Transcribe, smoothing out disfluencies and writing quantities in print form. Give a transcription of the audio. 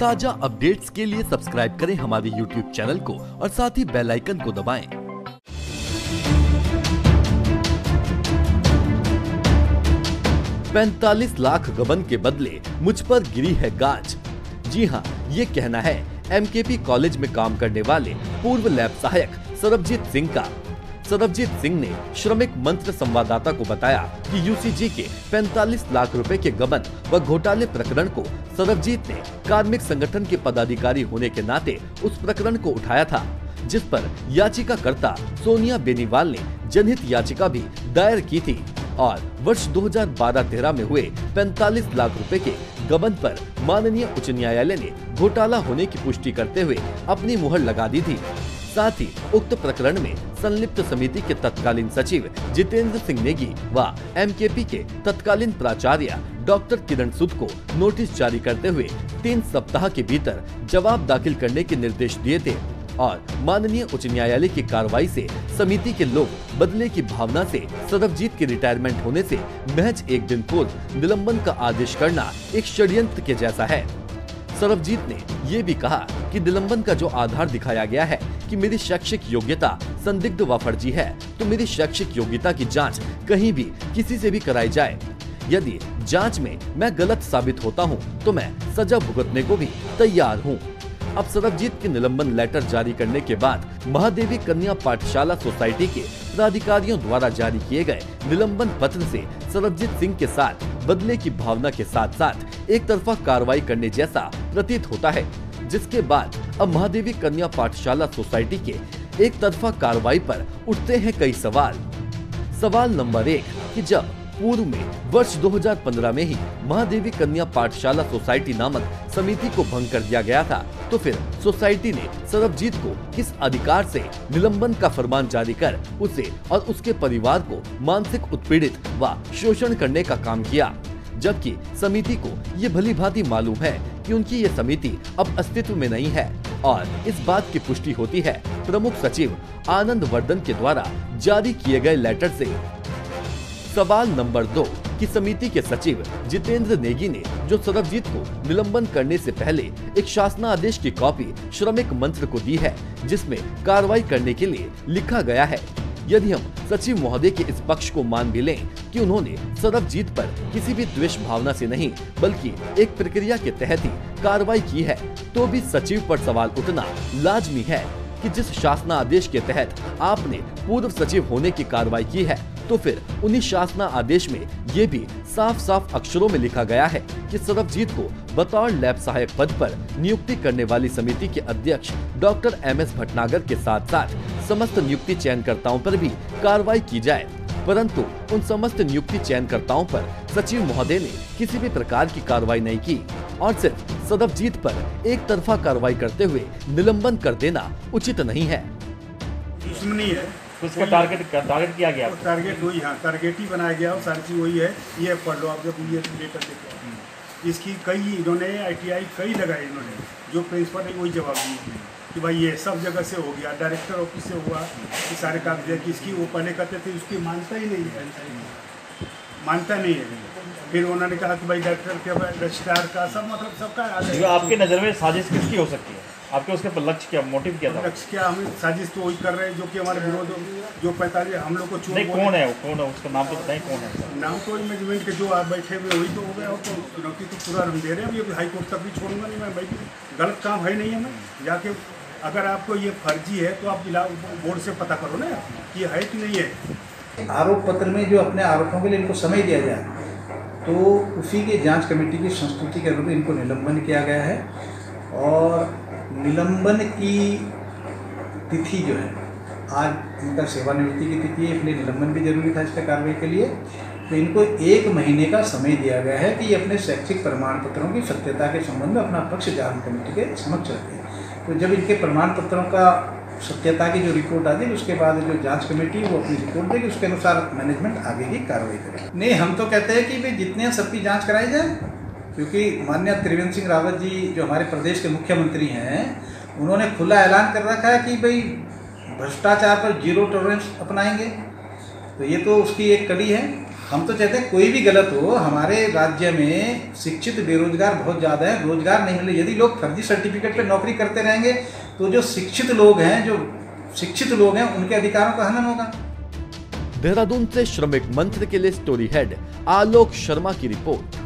ताजा अपडेट्स के लिए सब्सक्राइब करें हमारे YouTube चैनल को और साथ ही बेल आइकन को दबाएं। 45 लाख गबन के बदले मुझ पर गिरी है गाज। जी हाँ, ये कहना है MKP कॉलेज में काम करने वाले पूर्व लैब सहायक सरबजीत सिंह का। सरबजीत सिंह ने श्रमिक मंत्र संवाददाता को बताया कि UCG के 45 लाख रुपए के गबन व घोटाले प्रकरण को सरबजीत ने कार्मिक संगठन के पदाधिकारी होने के नाते उस प्रकरण को उठाया था, जिस पर याचिकाकर्ता सोनिया बेनीवाल ने जनहित याचिका भी दायर की थी और वर्ष 2012-13 में हुए 45 लाख रुपए के गबन पर माननीय उच्च न्यायालय ने घोटाला होने की पुष्टि करते हुए अपनी मुहर लगा दी थी। साथ ही उक्त प्रकरण में संलिप्त समिति के तत्कालीन सचिव जितेंद्र सिंह नेगी व MKP के तत्कालीन प्राचार्य डॉक्टर किरण सूद को नोटिस जारी करते हुए 3 सप्ताह के भीतर जवाब दाखिल करने के निर्देश दिए थे और माननीय उच्च न्यायालय की कार्रवाई से समिति के लोग बदले की भावना से सरबजीत के रिटायरमेंट होने से महज एक दिन पूर्व निलंबन का आदेश करना एक षड्यंत्र के जैसा है। सरबजीत ने ये भी कहा कि निलंबन का जो आधार दिखाया गया है कि मेरी शैक्षिक योग्यता संदिग्ध व फर्जी है, तो मेरी शैक्षिक योग्यता की जांच कहीं भी किसी से भी कराई जाए। यदि जांच में मैं गलत साबित होता हूं, तो मैं सजा भुगतने को भी तैयार हूं। अब सरबजीत के निलंबन लेटर जारी करने के बाद महादेवी कन्या पाठशाला सोसाइटी के प्राधिकारियों द्वारा जारी किए गए निलंबन पत्र से सरबजीत सिंह के साथ बदले की भावना के साथ साथ एक तरफा कार्रवाई करने जैसा प्रतीत होता है, जिसके बाद अब महादेवी कन्या पाठशाला सोसाइटी के एक तरफा कार्रवाई पर उठते हैं कई सवाल। सवाल नंबर 1 कि जब पूर्व में वर्ष 2015 में ही महादेवी कन्या पाठशाला सोसाइटी नामक समिति को भंग कर दिया गया था, तो फिर सोसाइटी ने सरबजीत को किस अधिकार से निलंबन का फरमान जारी कर उसे और उसके परिवार को मानसिक उत्पीड़ित व शोषण करने का काम किया, जबकि समिति को ये भली भांति मालूम है कि उनकी ये समिति अब अस्तित्व में नहीं है। और इस बात की पुष्टि होती है प्रमुख सचिव आनंद वर्धन के द्वारा जारी किए गए लेटर से। सवाल नंबर 2 कि समिति के सचिव जितेंद्र नेगी ने जो सरबजीत को निलंबन करने से पहले एक शासनादेश की कॉपी श्रमिक मंत्र को दी है, जिसमें कार्रवाई करने के लिए लिखा गया है। यदि हम सचिव महोदय के इस पक्ष को मान भी लें कि उन्होंने सरबजीत पर किसी भी द्वेष भावना से नहीं बल्कि एक प्रक्रिया के तहत ही कार्रवाई की है, तो भी सचिव पर सवाल उठना लाजमी है कि जिस शासनादेश के तहत आपने पूर्व सचिव होने की कार्रवाई की है, तो फिर उन्हीं शासना आदेश में ये भी साफ साफ अक्षरों में लिखा गया है कि सरबजीत को बतौर लैब सहायक पद पर नियुक्ति करने वाली समिति के अध्यक्ष डॉक्टर MS भटनागर के साथ साथ समस्त नियुक्ति चयनकर्ताओं पर भी कार्रवाई की जाए। परंतु उन समस्त नियुक्ति चयनकर्ताओं पर सचिव महोदय ने किसी भी प्रकार की कार्रवाई नहीं की और सिर्फ सरबजीत पर एक तरफा कार्रवाई करते हुए निलंबन कर देना उचित नहीं है। दुश्मनी है, उसका टारगेट किया गया, टारगेट वही, हाँ टारगेट ही बनाया गया और सारी चीज़ वही है। ये पढ़ लो आप, जब ये लेटर देखो इसकी कई इन्होंने ITI कई लगाए, इन्होंने जो प्रिंसिपल है वही जवाब दिए कि भाई ये सब जगह से हो गया, डायरेक्टर ऑफिस से हुआ, ये सारे कागज की इसकी वो पहले कहते थे उसकी मानता ही नहीं है, मानता नहीं है। फिर उन्होंने कहा कि भाई डायरेक्टर के रजिस्ट्रार का सब मतलब सबका। आपके नज़र में साजिश किसकी हो सकती है? आपके उसके लक्ष्य क्या, मोटिव क्या था? लक्ष्य क्या, हम साजिश तो वही कर रहे हैं जो कि हमारे विरोध जो 45 हम लोग को चोर। नहीं, कौन है उसका नाम तो बताएं, कौन है? नाम तो मैनेजमेंट के जो आप बैठे हुए वही तो हो गया। तो चुनौती तो पूरा हम दे रहे हैं, अभी हाई कोर्ट तक भी छोड़ूंगा नहीं मैं भाई, गलत काम है नहीं है। मैं जाके अगर आपको ये फर्जी है तो आप बोर्ड से पता करो ना कि है कि नहीं है। आरोप पत्र में जो अपने आरोपों के लिए इनको समय दिया जाए, तो उसी के जांच कमेटी की संस्तुति के अनुरूप इनको निलंबन किया गया है। और निलंबन की तिथि जो है, आज इनका सेवानिवृत्ति की तिथि है, इसलिए निलंबन भी जरूरी था इसका कार्रवाई के लिए। तो इनको 1 महीने का समय दिया गया है कि ये अपने शैक्षिक प्रमाण पत्रों की सत्यता के संबंध में अपना पक्ष जांच कमेटी के समक्ष रखें। तो जब इनके प्रमाण पत्रों का सत्यता की जो रिपोर्ट आती है, उसके बाद जो जांच कमेटी वो अपनी रिपोर्ट देगी, उसके अनुसार मैनेजमेंट आगे की कार्रवाई करेगी। नहीं, हम तो कहते हैं कि भाई जितने सबकी जाँच कराई जाए, क्योंकि माननीय त्रिवेंद्र सिंह रावत जी जो हमारे प्रदेश के मुख्यमंत्री हैं, उन्होंने खुला ऐलान कर रखा है कि भाई भ्रष्टाचार पर 0 टॉलरेंस अपनाएंगे। तो ये तो उसकी एक कड़ी है। हम तो चाहते हैं कोई भी गलत हो, हमारे राज्य में शिक्षित बेरोजगार बहुत ज़्यादा है, रोजगार नहीं मिले। यदि लोग फर्जी सर्टिफिकेट पे नौकरी करते रहेंगे तो जो शिक्षित लोग हैं उनके अधिकारों का हनन होगा। देहरादून से श्रमिक मंत्र के लिए स्टोरी हेड आलोक शर्मा की रिपोर्ट।